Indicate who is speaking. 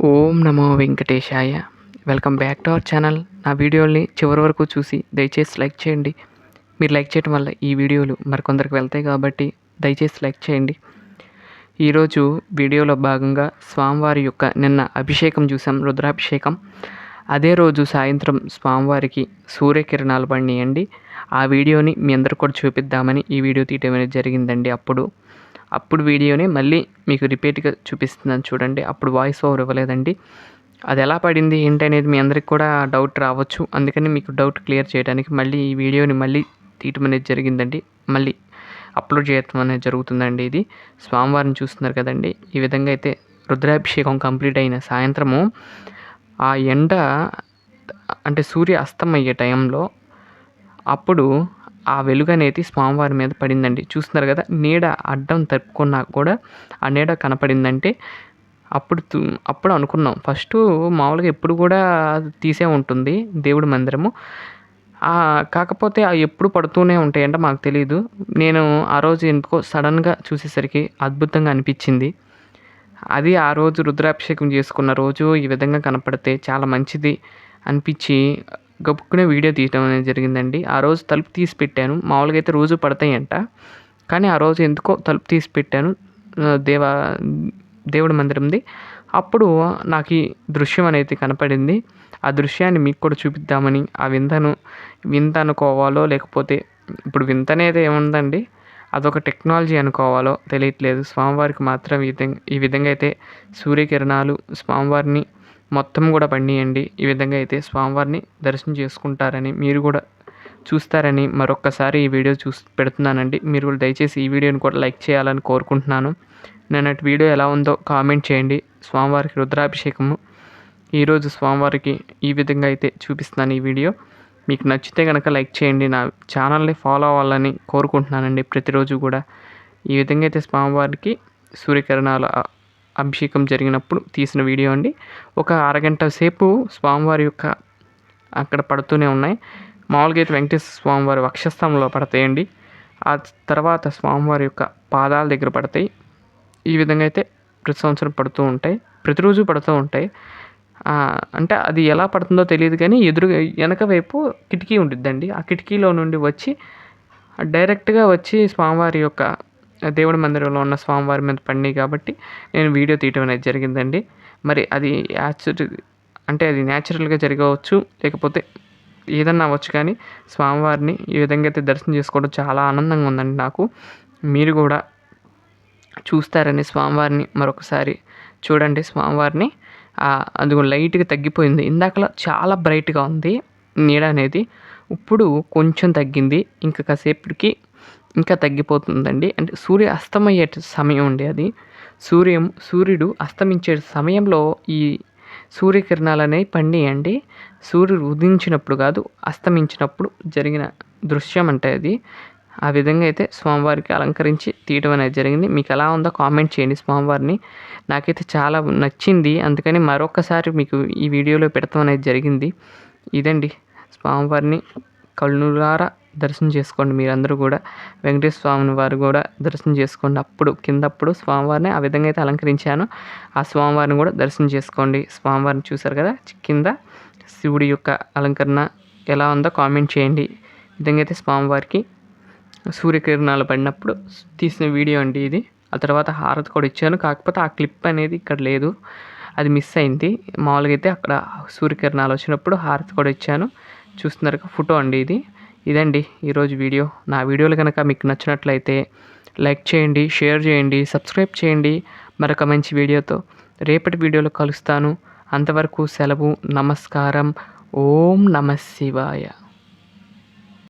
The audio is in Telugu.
Speaker 1: Om Namo Venkatesaya. Welcome back to our channel. నా వీడియోల్ని చివరి వరకు చూసి దయచేసి లైక్ చేయండి. మీరు లైక్ చేయడం వల్ల ఈ వీడియోలు మరికొందరికి వెళ్తాయి కాబట్టి దయచేసి లైక్ చేయండి. ఈరోజు వీడియోలో భాగంగా స్వామివారి యొక్క నిన్న అభిషేకం చూసాం, రుద్రాభిషేకం. అదే రోజు సాయంత్రం స్వామివారికి సూర్యకిరణాలు పడినాయండి. ఆ వీడియోని మీ అందరికి కూడా చూపిద్దామని ఈ వీడియో తీయడం అనేది జరిగిందండి. అప్పుడు వీడియోని మళ్ళీ మీకు రిపీట్గా చూపిస్తున్నాను చూడండి. అప్పుడు వాయిస్ ఓవర్ ఇవ్వలేదండి. అది ఎలా పడింది ఏంటి అనేది మీ అందరికి కూడా డౌట్ రావచ్చు. అందుకని మీకు డౌట్ క్లియర్ చేయడానికి మళ్ళీ ఈ వీడియోని మళ్ళీ తీయటం అనేది జరిగిందండి. మళ్ళీ అప్లోడ్ చేయటం అనేది జరుగుతుందండి. ఇది స్వామివారిని చూస్తున్నారు కదండి. ఈ విధంగా అయితే రుద్రాభిషేకం కంప్లీట్ అయిన సాయంత్రము ఆ ఎండ అంటే సూర్య అస్తమయ్యే టైంలో అప్పుడు ఆ వెలుగు అనేది స్వామివారి మీద పడిందండి. చూస్తున్నారు కదా, నీడ అడ్డం తప్పుకున్నా కూడా ఆ నీడ కనపడిందంటే అప్పుడు అనుకున్నాం. ఫస్ట్ మామూలుగా ఎప్పుడు కూడా తీసే ఉంటుంది దేవుడి మందిరము. కాకపోతే అవి ఎప్పుడు పడుతూనే ఉంటాయంటే మాకు తెలీదు. నేను ఆ రోజు ఎందుకో సడన్గా చూసేసరికి అద్భుతంగా అనిపించింది. అది ఆ రోజు రుద్రాభిషేకం చేసుకున్న రోజు ఈ విధంగా కనపడితే చాలా మంచిది అనిపించి గబుక్కునే వీడియో తీయటం అనేది జరిగిందండి. ఆ రోజు తలుపు తీసి పెట్టాను. మామూలుగా అయితే రోజు పడతాయంట, కానీ ఆ రోజు ఎందుకో తలుపు తీసి పెట్టాను దేవుడి మందిరంది. అప్పుడు నాకు ఈ దృశ్యం అనేది కనపడింది. ఆ దృశ్యాన్ని మీకు కూడా చూపిద్దామని, ఆ వింత అనుకోవాలో లేకపోతే ఇప్పుడు వింత అనేది ఏముందండి, అదొక టెక్నాలజీ అనుకోవాలో తెలియట్లేదు. స్వామివారికి మాత్రం ఈ విధంగా అయితే సూర్యకిరణాలు స్వామివారిని మొత్తం కూడా పడినాయండి. ఈ విధంగా అయితే స్వామివారిని దర్శనం చేసుకుంటారని, మీరు కూడా చూస్తారని మరొక్కసారి ఈ వీడియో పెడుతున్నానండి. మీరు కూడా దయచేసి ఈ వీడియోని కూడా లైక్ చేయాలని కోరుకుంటున్నాను. నిన్నటి వీడియో ఎలా ఉందో కామెంట్ చేయండి. స్వామివారికి రుద్రాభిషేకము ఈరోజు స్వామివారికి ఈ విధంగా అయితే చూపిస్తున్నాను ఈ వీడియో. మీకు నచ్చితే కనుక లైక్ చేయండి. నా ఛానల్ని ఫాలో అవ్వాలని కోరుకుంటున్నానండి. ప్రతిరోజు కూడా ఈ విధంగా అయితే స్వామివారికి సూర్యకిరణాల అభిషేకం జరిగినప్పుడు తీసిన వీడియో అండి. ఒక అరగంట సేపు స్వామివారి యొక్క అక్కడ పడుతూనే ఉన్నాయి. మామూలుగా అయితే వెంకటేశ్వర స్వామివారి వక్షస్థలంలో పడతాయండి. ఆ తర్వాత స్వామివారి యొక్క పాదాల దగ్గర పడతాయి. ఈ విధంగా అయితే ప్రతి సంవత్సరం పడుతూ ఉంటాయి, ప్రతిరోజు పడుతూ ఉంటాయి. అంటే అది ఎలా పడుతుందో తెలియదు, కానీ వెనక వైపు కిటికీ ఉంటుందండి. ఆ కిటికీలో నుండి వచ్చి డైరెక్ట్గా వచ్చి స్వామివారి యొక్క దేవుడి మందిరంలో ఉన్న స్వామివారి మీద పడినాయి కాబట్టి నేను వీడియో తీయటం అనేది జరిగిందండి. మరి అది అది న్యాచురల్గా జరగవచ్చు, లేకపోతే ఏదన్నా అవ్వచ్చు, కానీ స్వామివారిని ఈ విధంగా అయితే దర్శనం చేసుకోవడం చాలా ఆనందంగా ఉందండి నాకు. మీరు కూడా చూస్తారని స్వామివారిని మరొకసారి చూడండి. స్వామివారిని అది లైట్గా తగ్గిపోయింది. ఇందాకలా చాలా బ్రైట్గా ఉంది నీడ అనేది, ఇప్పుడు కొంచెం తగ్గింది. ఇంకా కాసేపటికి ఇంకా తగ్గిపోతుందండి. అంటే సూర్య అస్తమయ్యే సమయం అండి అది. సూర్యుడు అస్తమించే సమయంలో ఈ సూర్యకిరణాలు అనేవి పడినాయండి. సూర్యుడు ఉదయించినప్పుడు కాదు, అస్తమించినప్పుడు జరిగిన దృశ్యం అంటే అది. ఆ విధంగా అయితే స్వామివారికి అలంకరించి తీయడం అనేది జరిగింది. మీకు ఎలా ఉందో కామెంట్ చేయండి. స్వామివారిని నాకైతే చాలా నచ్చింది, అందుకని మరొకసారి మీకు ఈ వీడియోలో పెడతాం అనేది జరిగింది. ఇదండి, స్వామివారిని కళ్ళులారా దర్శనం చేసుకోండి. మీరందరూ కూడా వెంకటేశ్వర స్వామిని వారు కూడా దర్శనం చేసుకోండి. కిందప్పుడు స్వామివారిని ఆ విధంగా అయితే అలంకరించాను. ఆ స్వామివారిని కూడా దర్శనం చేసుకోండి. స్వామివారిని చూసారు కదా, కింద శివుడి యొక్క అలంకరణ ఎలా ఉందో కామెంట్ చేయండి. ఈ విధంగా అయితే స్వామివారికి సూర్యకిరణాలు పడినప్పుడు తీసిన వీడియో అండి ఇది. ఆ తర్వాత హారతి కూడా ఇచ్చాను, కాకపోతే ఆ క్లిప్ అనేది ఇక్కడ లేదు, అది మిస్ అయింది. మామూలుగా అయితే అక్కడ సూర్యకిరణాలు వచ్చినప్పుడు హారతి కూడా ఇచ్చాను. చూస్తున్నారు ఫోటో అండి ఇది. ఇదండి ఈరోజు వీడియో. నా వీడియోలు కనుక మీకు నచ్చినట్లయితే లైక్ చేయండి, షేర్ చేయండి, సబ్స్క్రైబ్ చేయండి. మరొక మంచి వీడియోతో రేపటి వీడియోలో కలుస్తాను. అంతవరకు సెలవు. నమస్కారం. ఓం నమః శివాయ.